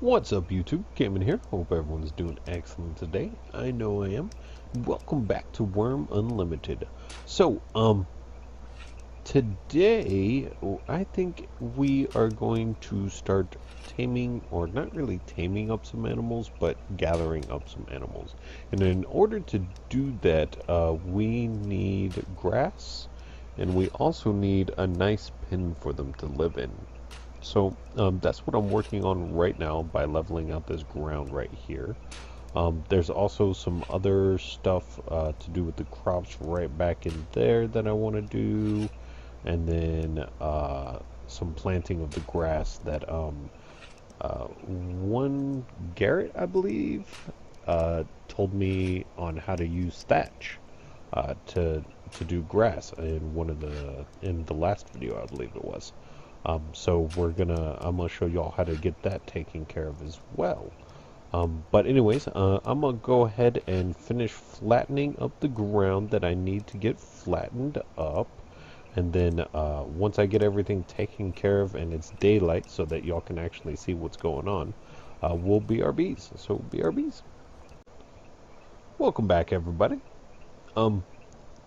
What's up, YouTube? Khaymann here. Hope everyone's doing excellent today. I know I am. Welcome back to Wurm Unlimited. Today I think we are going to start taming, or not really taming up some animals, but gathering up some animals. And in order to do that, we need grass, and we also need a nice pen for them to live in. That's what I'm working on right now by leveling out this ground right here. There's also some other stuff to do with the crops right back in there that I want to do. And then some planting of the grass that one Garrett, I believe, told me on how to use thatch to do grass in the last video, I believe it was. So I'm gonna show y'all how to get that taken care of as well. But anyways, I'm gonna go ahead and finish flattening up the ground that I need to get flattened up. And then once I get everything taken care of and it's daylight so that y'all can actually see what's going on, we'll BRBs. So BRBs. Welcome back, everybody.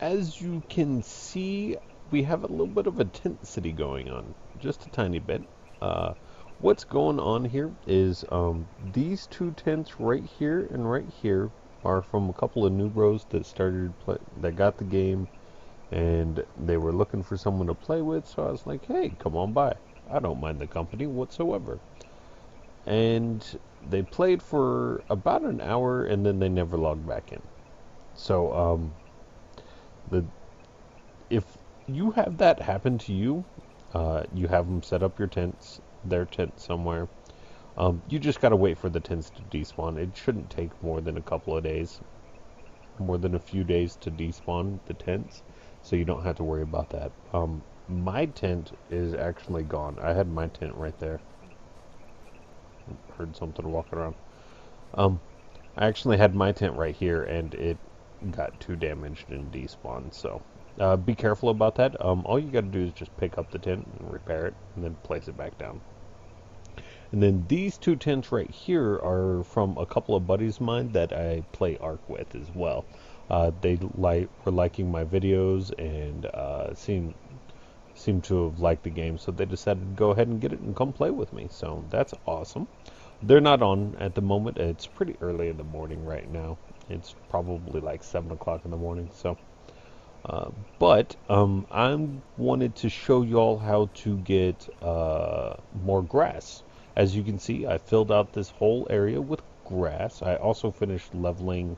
As you can see, we have a little bit of a tent city going on, just a tiny bit. What's going on here is these two tents right here and right here are from a couple of new bros that got the game, and they were looking for someone to play with. So I was like, hey, come on by. I don't mind the company whatsoever. And they played for about an hour, and then they never logged back in. So if you have that happen to you, you have them set up their tent somewhere. You just gotta wait for the tents to despawn. It shouldn't take more than a couple of days, more than a few days to despawn the tents, so you don't have to worry about that. My tent is actually gone. I had my tent right there. Heard something walking around. I actually had my tent right here, and it got too damaged and despawned, so be careful about that. All you gotta do is just pick up the tent and repair it, and then place it back down. And then these two tents right here are from a couple of buddies of mine that I play Ark with as well. They were liking my videos and seemed to have liked the game, so they decided to go ahead and get it and come play with me. So that's awesome. They're not on at the moment. It's pretty early in the morning right now. It's probably like 7 o'clock in the morning. So, but I wanted to show y'all how to get more grass. As you can see, I filled out this whole area with grass. I also finished leveling.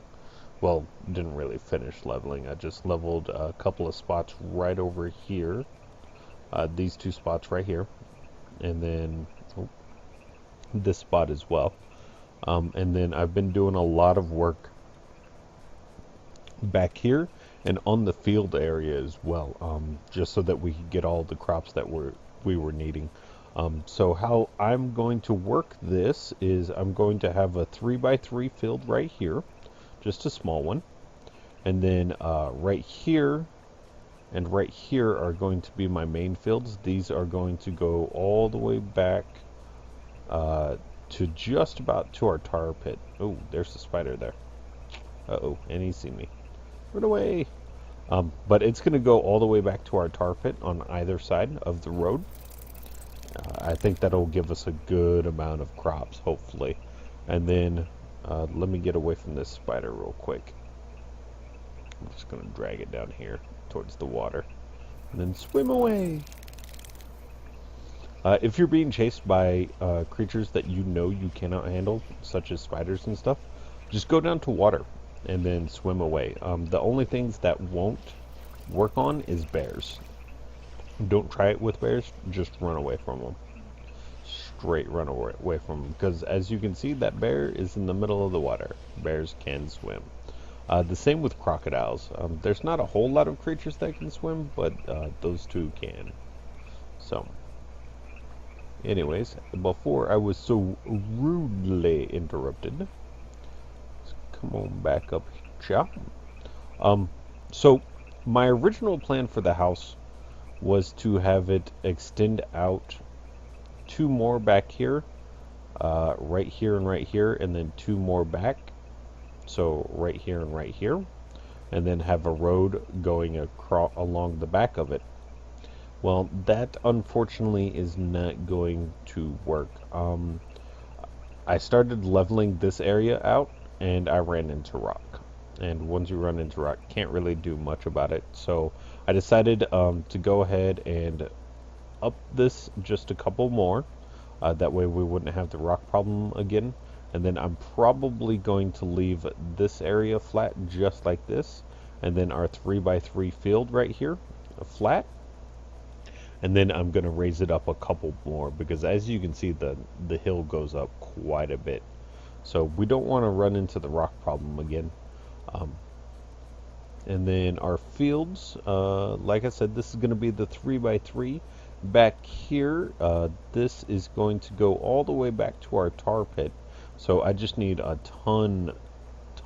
Well, didn't really finish leveling. I just leveled a couple of spots right over here. These two spots right here. And then this spot as well. And then I've been doing a lot of work back here and on the field area as well, just so that we could get all the crops that we were needing. So how I'm going to work this is I'm going to have a 3x3 field right here, just a small one, and then right here and right here are going to be my main fields. These are going to go all the way back to just about to our tar pit. Oh, there's the spider there. Uh-oh, and he's seen me. Run away! But it's going to go all the way back to our tar pit on either side of the road. I think that'll give us a good amount of crops, hopefully. And then, let me get away from this spider real quick. I'm just going to drag it down here towards the water. And then swim away! If you're being chased by creatures that you know you cannot handle, such as spiders and stuff, just go down to water and then swim away. The only things that won't work on is bears. Don't try it with bears, just run away from them. Straight run away from them, because as you can see, that bear is in the middle of the water. Bears can swim. The same with crocodiles. There's not a whole lot of creatures that can swim, but those two can. So, anyways, before I was so rudely interrupted, let's come on back up here. So my original plan for the house was to have it extend out 2 more back here, right here and right here, and then two more back. So right here and right here, and then have a road going across along the back of it. Well, that unfortunately is not going to work. I started leveling this area out, and I ran into rock. And once you run into rock, can't really do much about it. So I decided to go ahead and up this just a couple more. That way we wouldn't have the rock problem again. And then I'm probably going to leave this area flat just like this. And then our 3x3 field right here flat. And then I'm going to raise it up a couple more because as you can see the hill goes up quite a bit. So we don't want to run into the rock problem again. Um, and then our fields, like I said, this is going to be the 3x3. Back here, this is going to go all the way back to our tar pit. So I just need a ton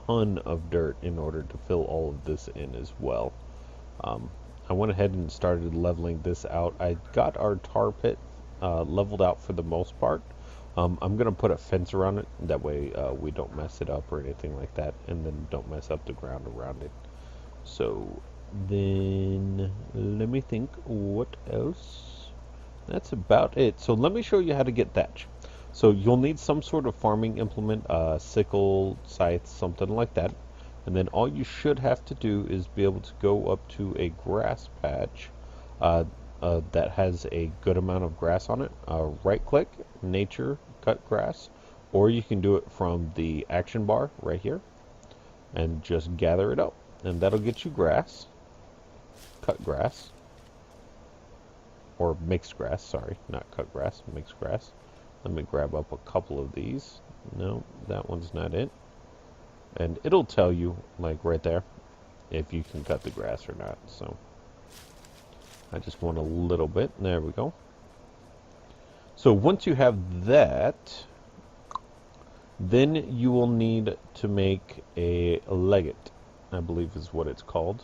of dirt in order to fill all of this in as well. I went ahead and started leveling this out. I got our tar pit leveled out for the most part. I'm going to put a fence around it. That way we don't mess it up or anything like that. And then don't mess up the ground around it. So then let me think what else. That's about it. So let me show you how to get thatch. So you'll need some sort of farming implement, sickle, scythe, something like that. And then all you should have to do is be able to go up to a grass patch that has a good amount of grass on it. Right click, nature, cut grass. Or you can do it from the action bar right here and just gather it up. And that'll get you grass, cut grass, or mixed grass, sorry, not cut grass, mixed grass. Let me grab up a couple of these. No, that one's not it. And it'll tell you, like right there, if you can cut the grass or not. So I just want a little bit. There we go. So once you have that, then you will need to make a legate, I believe is what it's called.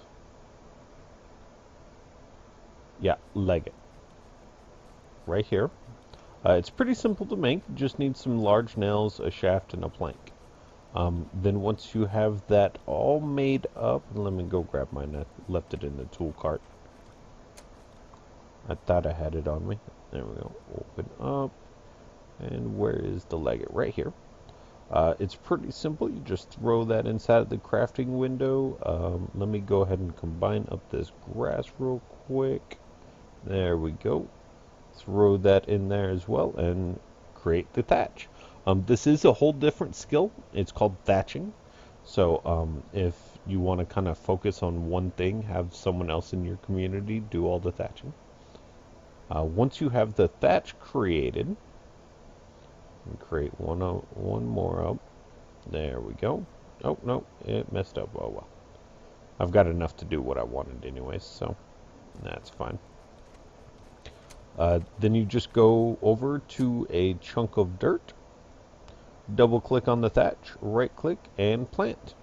Yeah, legate. Right here. It's pretty simple to make. You just need some large nails, a shaft, and a plank. Then once you have that all made up, let me go grab mine. I left it in the tool cart. I thought I had it on me. There we go. Open up. And where is the legate? Right here. It's pretty simple. You just throw that inside of the crafting window. Let me go ahead and combine up this grass real quick. There we go. Throw that in there as well and create the thatch. This is a whole different skill. It's called thatching. So if you want to kind of focus on one thing, have someone else in your community do all the thatching. Once you have the thatch created, create one more up. There we go. Oh, no, it messed up. Oh, well. I've got enough to do what I wanted anyways, so that's fine. Then you just go over to a chunk of dirt, double click on the thatch, right click, and plant.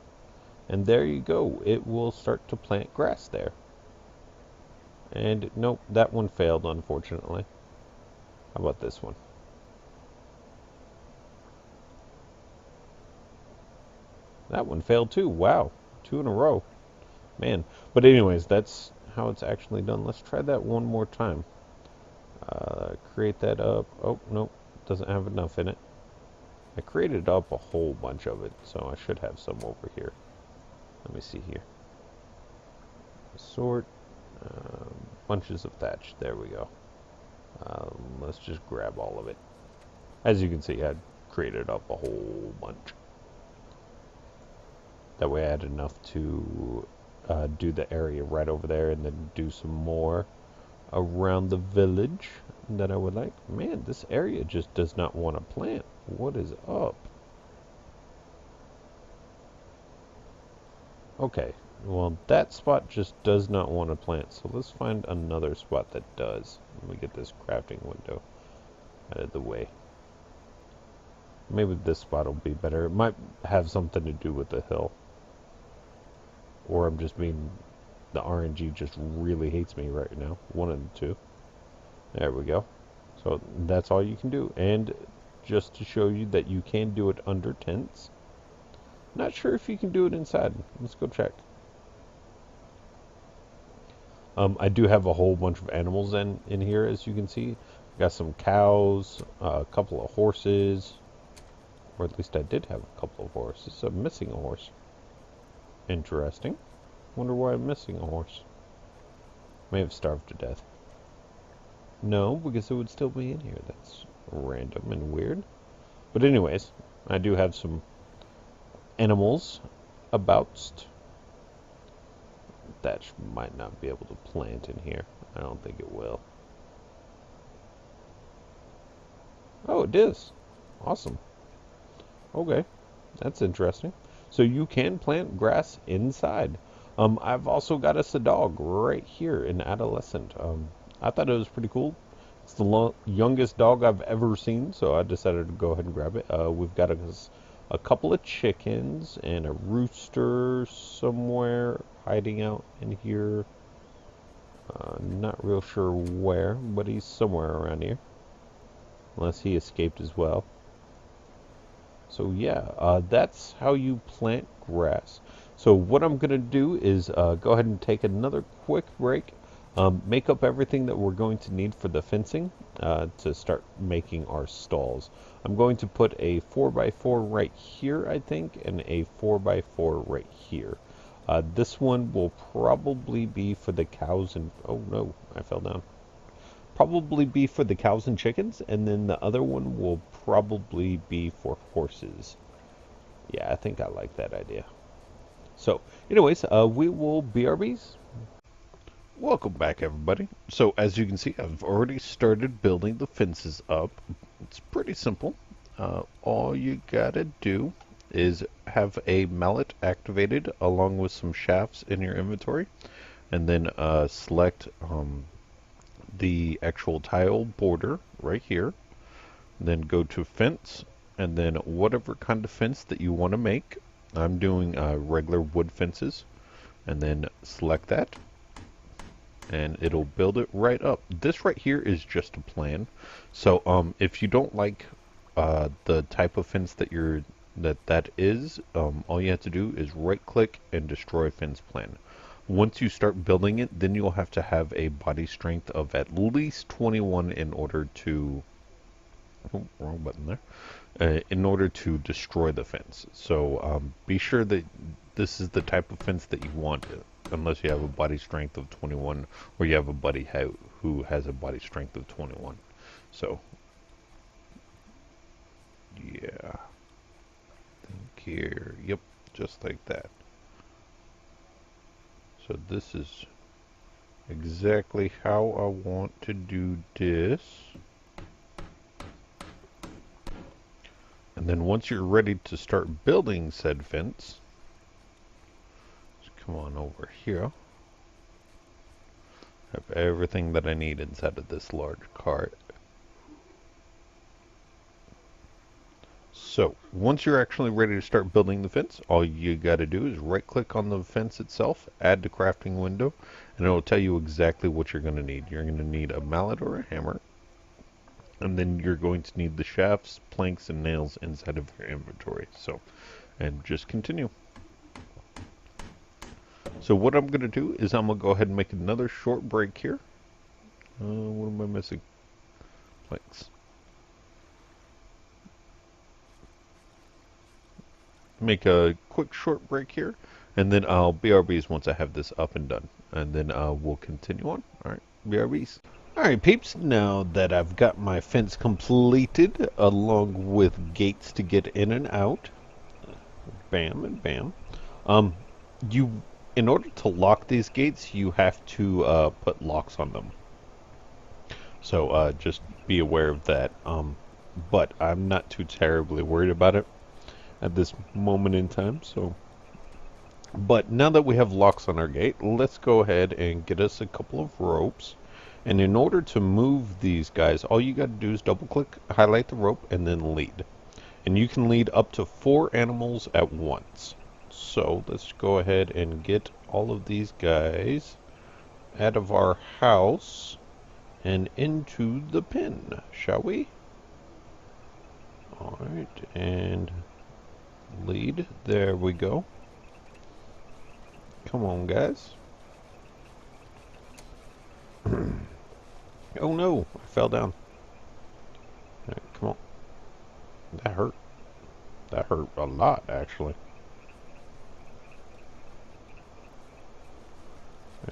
And there you go. It will start to plant grass there. And nope, that one failed, unfortunately. How about this one? That one failed too. Wow, 2 in a row. Man. But anyways, that's how it's actually done. Let's try that one more time. Create that up. Oh, nope, doesn't have enough in it. I created up a whole bunch of it, so I should have some over here. Let me see here. Sort. Bunches of thatch. There we go. Let's just grab all of it. As you can see, I created up a whole bunch. That way I had enough to do the area right over there and then do some more around the village that I would like. Man, this area just does not want to plant. What is up? Okay, well that spot just does not want to plant, so let's find another spot that does. Let me get this crafting window out of the way. Maybe this spot will be better. It might have something to do with the hill. Or I'm just being... the RNG just really hates me right now. One of the two. There we go. So that's all you can do. And just to show you that you can do it under tents. Not sure if you can do it inside. Let's go check. I do have a whole bunch of animals in here, as you can see. Got some cows, a couple of horses, or at least I did have a couple of horses. I'm missing a horse. Interesting. Wonder why I'm missing a horse. May have starved to death. No, because it would still be in here. That's random and weird. But anyways, I do have some animals about that might not be able to plant in here. I don't think it will. Oh, it is. Awesome. Okay, that's interesting. So you can plant grass inside. I've also got us a dog right here, an adolescent. I thought it was pretty cool. It's the youngest dog I've ever seen, so I decided to go ahead and grab it. We've got a couple of chickens and a rooster somewhere hiding out in here. Not real sure where, but he's somewhere around here. Unless he escaped as well. So yeah, that's how you plant grass. So what I'm going to do is go ahead and take another quick break. Make up everything that we're going to need for the fencing to start making our stalls. I'm going to put a 4x4 right here, I think, and a 4x4 right here. This one will probably be for the cows and... Oh no, I fell down. Probably be for the cows and chickens, and then the other one will probably be for horses. Yeah, I think I like that idea. So, anyways, we will BRBs. Welcome back, everybody. So, as you can see, I've already started building the fences up. It's pretty simple. All you gotta do is have a mallet activated along with some shafts in your inventory, and then select the actual tile border right here. Then go to fence, and then whatever kind of fence that you want to make. I'm doing regular wood fences, and then select that, and it'll build it right up. This right here is just a plan. So if you don't like the type of fence that that is, all you have to do is right click and destroy fence plan. Once you start building it, then you'll have to have a body strength of at least 21 in order to... Oh, wrong button there. In order to destroy the fence. So be sure that this is the type of fence that you want, unless you have a body strength of 21, or you have a buddy who has a body strength of 21. So, yeah. Think here. Yep, just like that. So this is exactly how I want to do this. And then once you're ready to start building said fence, just come on over here. Have everything that I need inside of this large cart. So, once you're actually ready to start building the fence, all you got to do is right-click on the fence itself, add to crafting window, and it will tell you exactly what you're going to need. You're going to need a mallet or a hammer, and then you're going to need the shafts, planks, and nails inside of your inventory. So, and just continue. So what I'm going to do is I'm going to go ahead and make another short break here. What am I missing? Planks. Make a quick short break here, and then I'll BRBs once I have this up and done, and then we'll continue on. Alright, BRBs. Alright peeps, now that I've got my fence completed along with gates to get in and out, bam and bam, in order to lock these gates you have to put locks on them, so just be aware of that, but I'm not too terribly worried about it at this moment in time. So, but now that we have locks on our gate, let's go ahead and get us a couple of ropes. And in order to move these guys, all you got to do is double click, highlight the rope, and then lead. And you can lead up to 4 animals at once. So let's go ahead and get all of these guys out of our house and into the pen, shall we? Alright, and lead. There we go. Come on, guys. Oh no, I fell down. Alright, come on. That hurt. That hurt a lot, actually.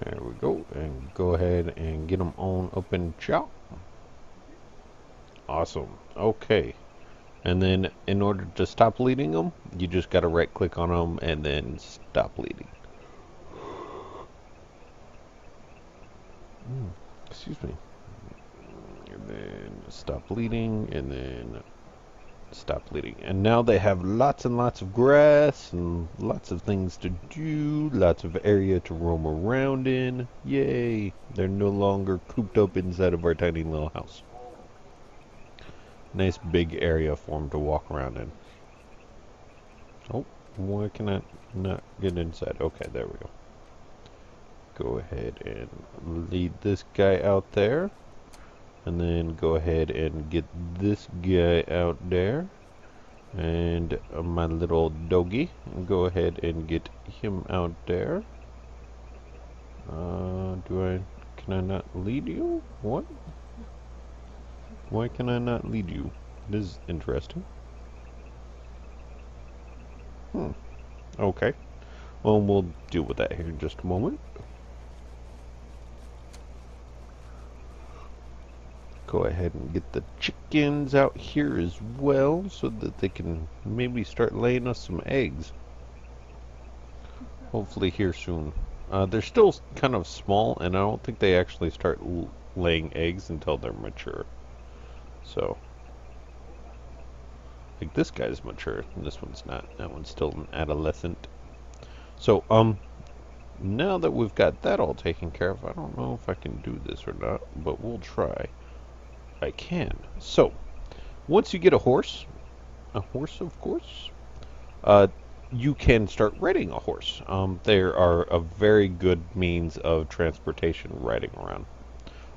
There we go, and go ahead and get them on up and chop. Awesome. Okay. And then in order to stop leading them, you just got to right click on them and then stop leading. Excuse me. And then stop leading, and then stop leading. And now they have lots and lots of grass and lots of things to do, lots of area to roam around in. Yay! They're no longer cooped up inside of our tiny little house. Nice big area for them to walk around in. Oh, why can I not get inside? Okay, there we go. Go ahead and lead this guy out there. And then go ahead and get this guy out there. And my little doggy. Go ahead and get him out there. Can I not lead you? What? Why can I not lead you? This is interesting. Okay. Well, we'll deal with that here in just a moment. Go ahead and get the chickens out here as well so that they can maybe start laying us some eggs. Hopefully here soon. They're still kind of small, and I don't think they actually start laying eggs until they're mature. So, like this guy's mature, and this one's not. That one's still an adolescent. So, now that we've got that all taken care of, I don't know if I can do this or not, but we'll try. I can. So, once you get a horse of course, you can start riding a horse. There are a very good means of transportation riding around.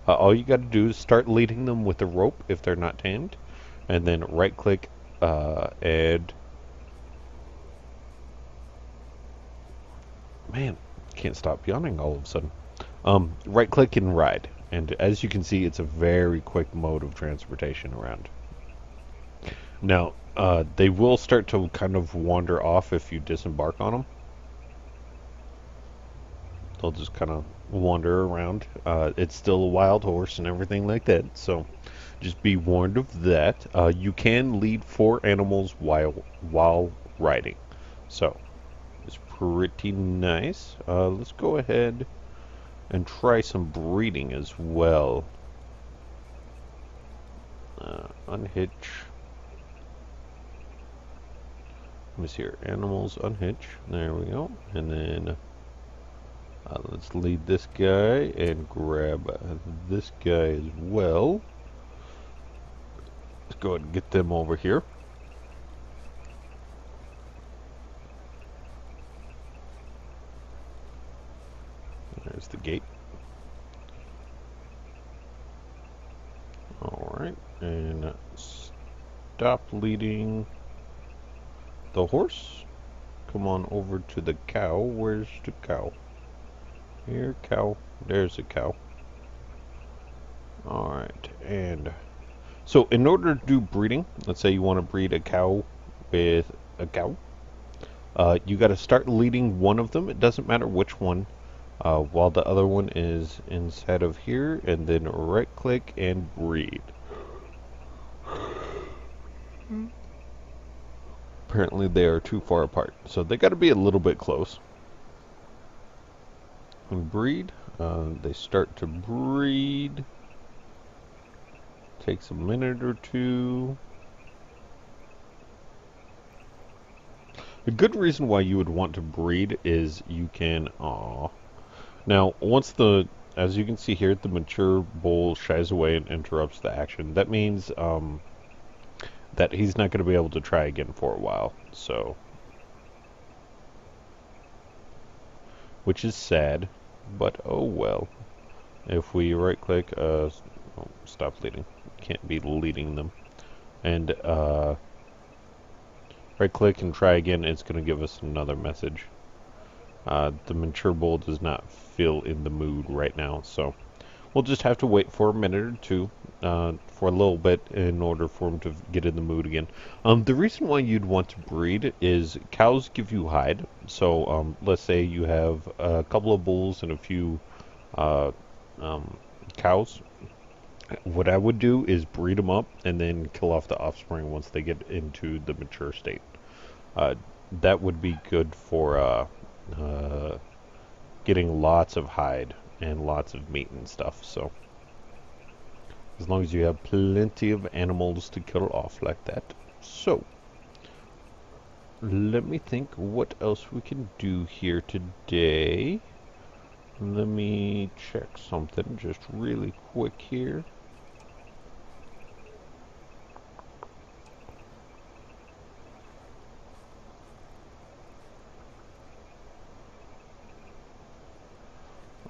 All you got to do is start leading them with a rope if they're not tamed, and then right click and man, can't stop yawning all of a sudden. Right click and ride, and as you can see, it's a very quick mode of transportation around. Now, they will start to kind of wander off if you disembark on them. They'll just kind of wander around. It's still a wild horse and everything like that, so just be warned of that. You can lead 4 animals while riding, so it's pretty nice. Let's go ahead and try some breeding as well. Unhitch. Let me see here. Animals, unhitch. There we go. And then let's lead this guy and grab this guy as well. Let's go ahead and get them over here. There's the gate. Alright, and stop leading the horse. Come on over to the cow. Where's the cow? Here, cow. There's a cow. Alright, and so in order to do breeding, let's say you want to breed a cow with a cow, you got to start leading one of them. It doesn't matter which one, while the other one is inside of here, and then right click and breed. Apparently they are too far apart, so they got to be a little bit close. And breed, they start to breed. Takes a minute or two. A good reason why you would want to breed is you can, now once as you can see here, the mature bull shies away and interrupts the action. That means, that he's not going to be able to try again for a while, so. Which is sad, but oh well. If we right click, stop leading. Can't be leading them. And, Right click and try again, it's going to give us another message. The mature bull does not feel in the mood right now, so we'll just have to wait for a minute or two, for a little bit, in order for him to get in the mood again. The reason why you'd want to breed is cows give you hide. So let's say you have a couple of bulls and a few uh, cows. What I would do is breed them up and then kill off the offspring once they get into the mature state. Uh, that would be good for uh, getting lots of hide and lots of meat and stuff. So as long as you have plenty of animals to kill off like that. So let me think what else we can do here today. Let me check something just really quick here.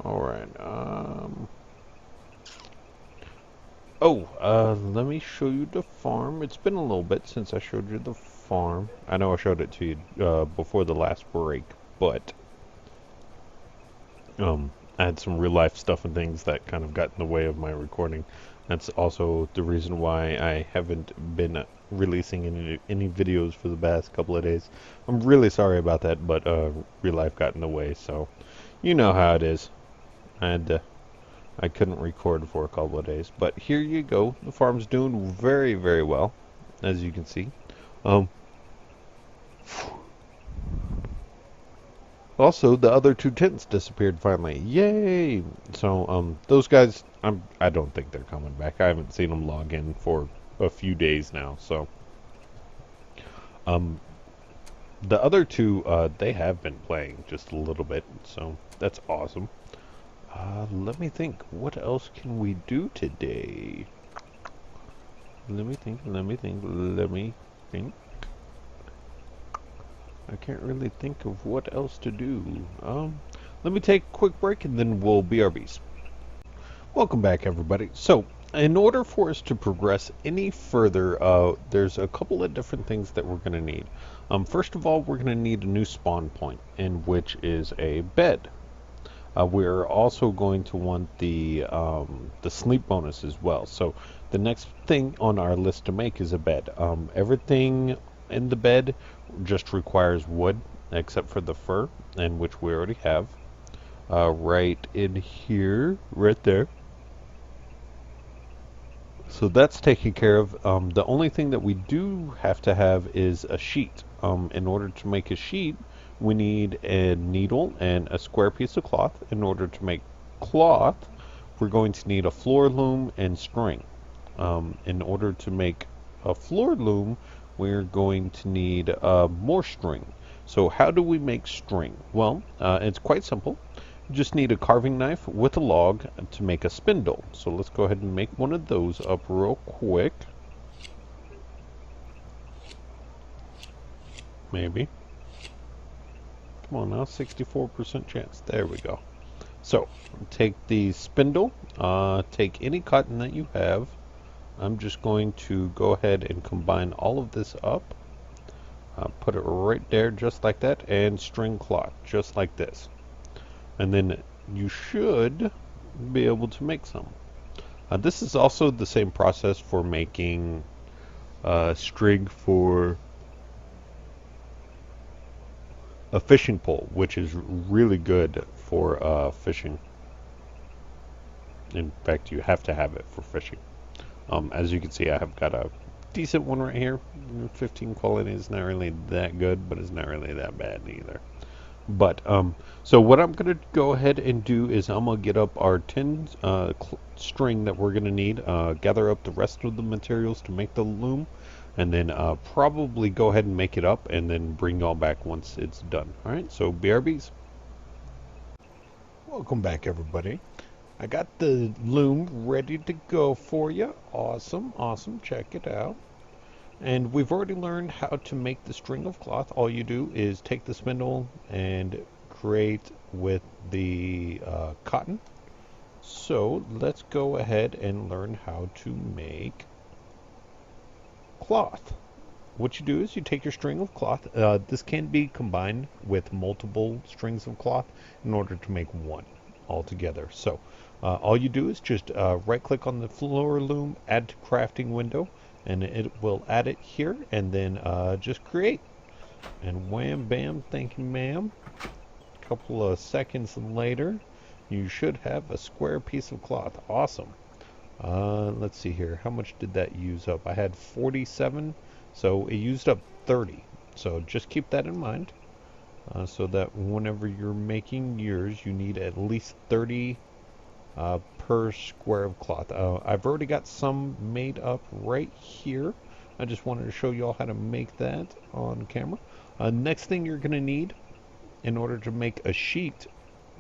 Alright, let me show you the farm. It's been a little bit since I showed you the farm. I know I showed it to you before the last break, but I had some real life stuff and things that kind of got in the way of my recording. That's also the reason why I haven't been releasing any videos for the past couple of days. I'm really sorry about that, but real life got in the way, so you know how it is. I couldn't record for a couple of days, but here you go. The farm's doing very, very well, as you can see. Also, the other two tents disappeared finally. Yay! So, those guys, I don't think they're coming back. I haven't seen them log in for a few days now. So, the other two, they have been playing just a little bit. So that's awesome. Let me think. What else can we do today? Let me think. I can't really think of what else to do. Let me take a quick break and then we'll BRBs. Welcome back, everybody. So, in order for us to progress any further, there's a couple of different things that we're going to need. First of all, we're going to need a new spawn point, in which is a bed. We're also going to want the sleep bonus as well. So the next thing on our list to make is a bed. Everything in the bed just requires wood, except for the fur, and which we already have. Right in here, right there. So that's taken care of. The only thing that we do have to have is a sheet. In order to make a sheet, we need a needle and a square piece of cloth. In order to make cloth, we're going to need a floor loom and string. In order to make a floor loom, we're going to need more string. So how do we make string? Well, it's quite simple. You just need a carving knife with a log to make a spindle. So let's go ahead and make one of those up real quick. Maybe. Come on now, 64% chance. There we go. So, take the spindle, take any cotton that you have. I'm just going to go ahead and combine all of this up. Put it right there, just like that, and string cloth, just like this. And then you should be able to make some. This is also the same process for making string for a fishing pole, which is really good for fishing. In fact, you have to have it for fishing. As you can see, I have got a decent one right here. 15 quality is not really that good, but it's not really that bad either. But, so what I'm going to go ahead and do is I'm going to get up our 10 string that we're going to need, gather up the rest of the materials to make the loom, and then probably go ahead and make it up and then bring y'all back once it's done. Alright, so BRBs. Welcome back, everybody. I got the loom ready to go for you. Awesome, awesome. Check it out. And we've already learned how to make the string of cloth. All you do is take the spindle and create with the cotton. So let's go ahead and learn how to make cloth. what you do is you take your string of cloth. This can be combined with multiple strings of cloth in order to make one altogether. So all you do is just right click on the floor loom, add to crafting window, and it will add it here, and then just create. And wham bam, thank you ma'am. A couple of seconds later, you should have a square piece of cloth. Awesome. Let's see here. How much did that use up? I had 47, so it used up 30. So just keep that in mind, so that whenever you're making yours, you need at least 30 per square of cloth. I've already got some made up right here. I just wanted to show you all how to make that on camera. Next thing you're going to need in order to make a sheet,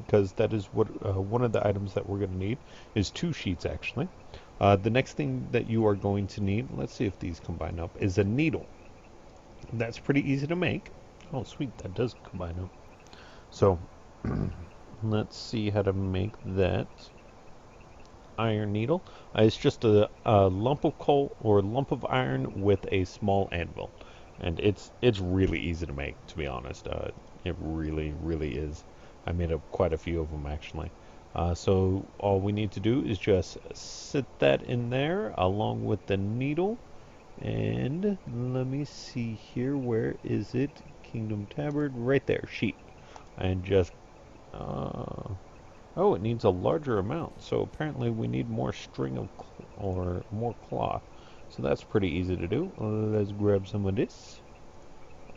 because that is what one of the items that we're going to need, is 2 sheets actually. The next thing that you are going to need, let's see if these combine up, is a needle. That's pretty easy to make. Oh sweet, that does combine up. So let's see how to make that iron needle. It's just a lump of coal or lump of iron with a small anvil, and it's really easy to make, to be honest. It really is. I made up quite a few of them actually. So all we need to do is just sit that in there along with the needle, and let me see here, where is it? Kingdom Tabard, right there, sheet. And just oh, it needs a larger amount, so apparently we need more string of or more cloth. So that's pretty easy to do. Let's grab some of this,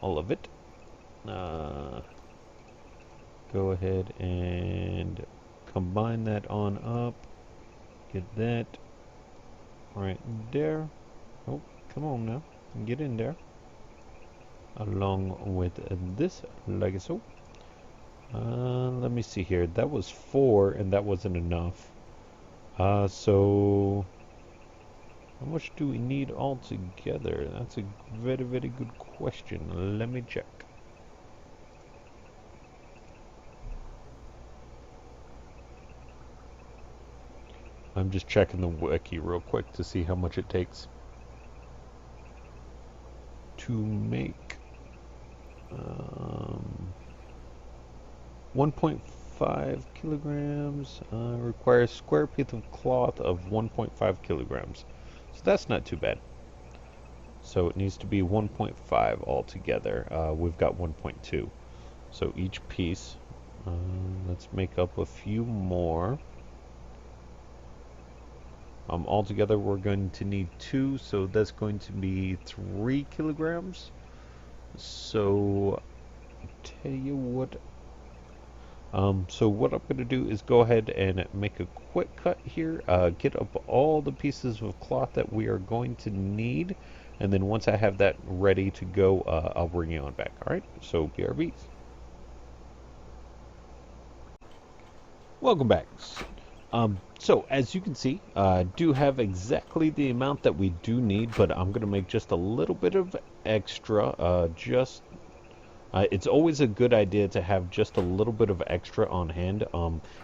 all of it. Go ahead and combine that on up. Get that right there. Oh, come on now, get in there. Along with this, like so. Let me see here. That was 4, and that wasn't enough. So how much do we need altogether? That's a very good question. Let me check. I'm just checking the wiki real quick to see how much it takes to make 1.5 kilograms. Requires square piece of cloth of 1.5 kilograms. So that's not too bad. So it needs to be 1.5 altogether. We've got 1.2. So each piece, let's make up a few more. Altogether we're going to need 2, so that's going to be 3 kilograms. So tell you what, so what I'm going to do is go ahead and make a quick cut here, get up all the pieces of cloth that we are going to need, and then once I have that ready to go, I'll bring you on back. Alright, so BRBs. Welcome back. So as you can see, I do have exactly the amount that we do need, but I'm going to make just a little bit of extra. It's always a good idea to have just a little bit of extra on hand.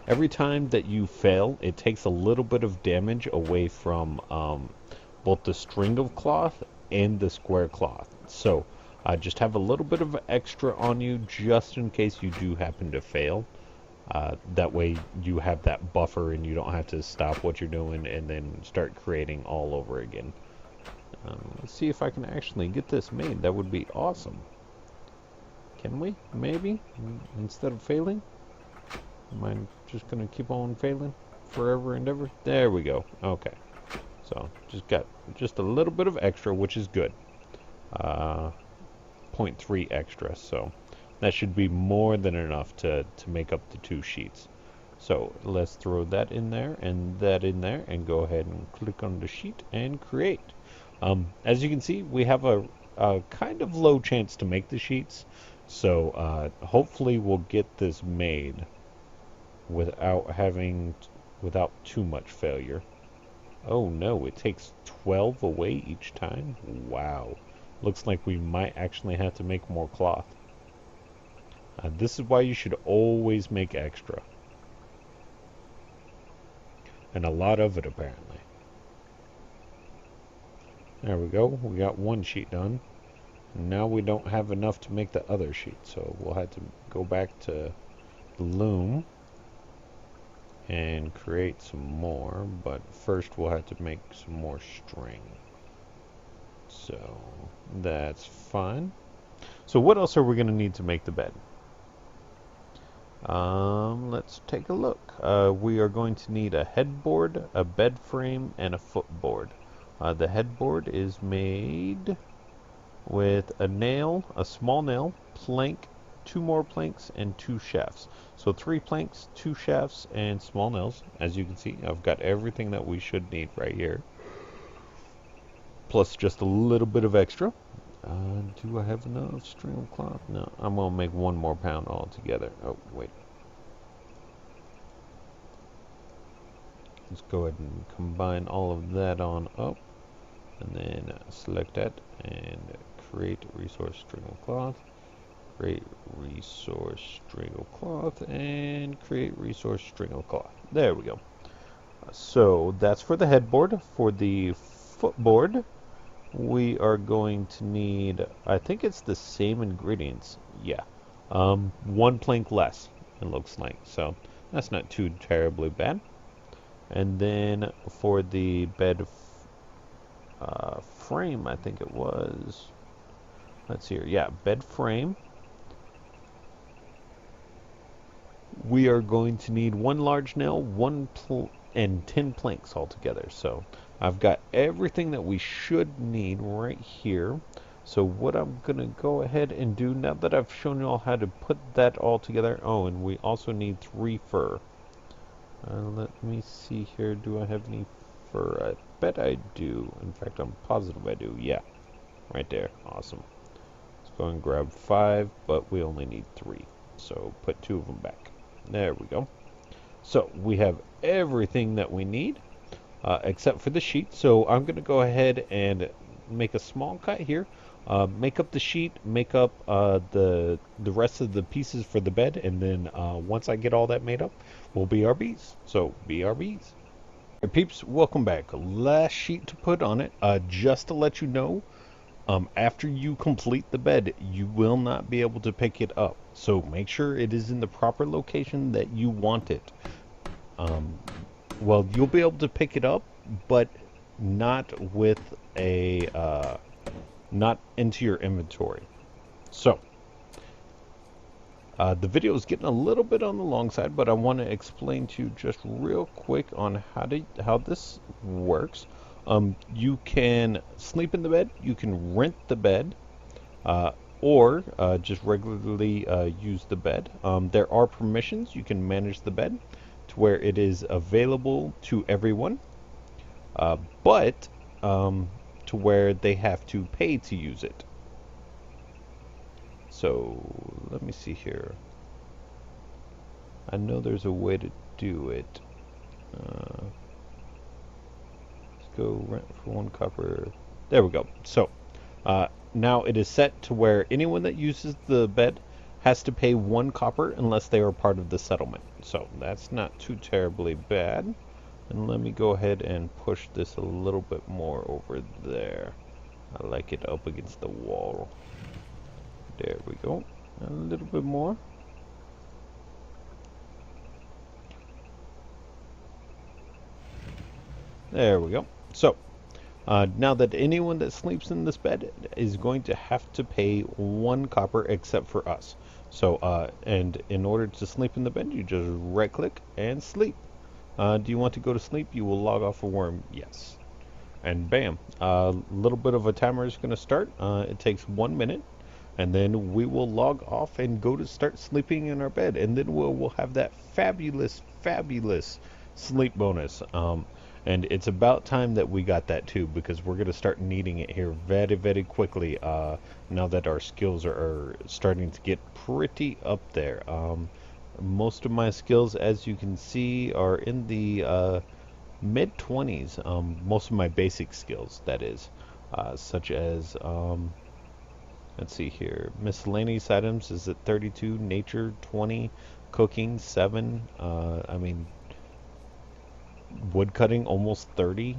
Every time that you fail, it takes a little bit of damage away from both the string of cloth and the square cloth. So just have a little bit of extra on you just in case you do happen to fail. That way you have that buffer and you don't have to stop what you're doing and then start creating all over again. Let's see if I can actually get this made. That would be awesome. Can we? Maybe? Instead of failing? Am I just going to keep on failing forever and ever? There we go. Okay. So, just got just a little bit of extra, which is good. 0.3 extra, so that should be more than enough to make up the 2 sheets. So let's throw that in there and that in there and go ahead and click on the sheet and create. As you can see, we have a kind of low chance to make the sheets, so hopefully we'll get this made without too much failure. Oh no, it takes 12 away each time? Wow. Looks like we might actually have to make more cloth. This is why you should always make extra. And a lot of it, apparently. There we go. We got 1 sheet done. Now we don't have enough to make the other sheet, so we'll have to go back to loom and create some more, but first we'll have to make some more string. So that's fine. So what else are we going to need to make the bed? Let's take a look. We are going to need a headboard, a bed frame, and a footboard. The headboard is made with a nail, a small nail, plank, 2 more planks, and 2 shafts. So 3 planks, 2 shafts, and small nails. As you can see, I've got everything that we should need right here. Plus just a little bit of extra. Do I have enough string of cloth? No, I'm going to make 1 more pound altogether. Oh, wait. Let's go ahead and combine all of that on up. And then select that and create resource string of cloth. Create resource string of cloth and create resource string of cloth. There we go. So that's for the headboard. For the footboard, we are going to need, I think it's the same ingredients. Yeah. 1 plank less, it looks like. So that's not too terribly bad. And then for the bed frame, I think it was, let's see here. Yeah, bed frame. We are going to need 1 large nail, and 10 planks altogether. So I've got everything that we should need right here. So what I'm going to go ahead and do, now that I've shown you all how to put that all together, oh, and we also need 3 fur. Let me see here, do I have any fur? I bet I do. In fact, I'm positive I do. Yeah, right there. Awesome. Let's go and grab 5, but we only need 3. So put 2 of them back. There we go. So we have everything that we need except for the sheet. So I'm going to go ahead and make a small cut here. Make up the sheet, make up the rest of the pieces for the bed, and then once I get all that made up, we'll BRBs. So BRBs. Hey peeps, welcome back. Last sheet to put on it. Just to let you know, after you complete the bed, you will not be able to pick it up. So make sure it is in the proper location that you want it. Well, you'll be able to pick it up, but not with a, not into your inventory. So, the video is getting a little bit on the long side, but I want to explain to you just real quick on how this works. You can sleep in the bed, you can rent the bed, or just regularly use the bed. There are permissions. You can manage the bed to where it is available to everyone, but to where they have to pay to use it. So let me see here. I know there's a way to do it. Let's go rent for 1 copper. There we go. So now it is set to where anyone that uses the bed has to pay 1 copper unless they are part of the settlement. So that's not too terribly bad. And let me go ahead and push this a little bit more over there. I like it up against the wall. There we go. A little bit more. There we go. So, now that anyone that sleeps in this bed is going to have to pay 1 copper except for us. So, and in order to sleep in the bed, you just right click and sleep. Do you want to go to sleep? You will log off a Wurm. Yes. And bam. A little bit of a timer is going to start. It takes 1 minute. And then we will log off and go to start sleeping in our bed. And then we'll have that fabulous, fabulous sleep bonus. And it's about time that we got that too, because we're going to start needing it here very, very quickly now that our skills are starting to get pretty up there. Most of my skills, as you can see, are in the mid-20s. Most of my basic skills, that is, such as, let's see here, miscellaneous items is at 32, nature 20, cooking 7, I mean, wood cutting almost 30,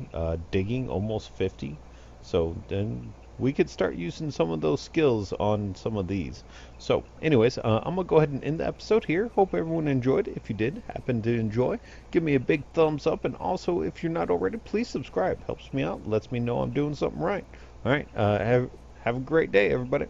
digging almost 50. So then we could start using some of those skills on some of these. So, anyways, I'm gonna go ahead and end the episode here. Hope everyone enjoyed. If you did happen to enjoy, give me a big thumbs up, and also if you're not already, please subscribe. Helps me out, lets me know I'm doing something right. All right, have a great day, everybody.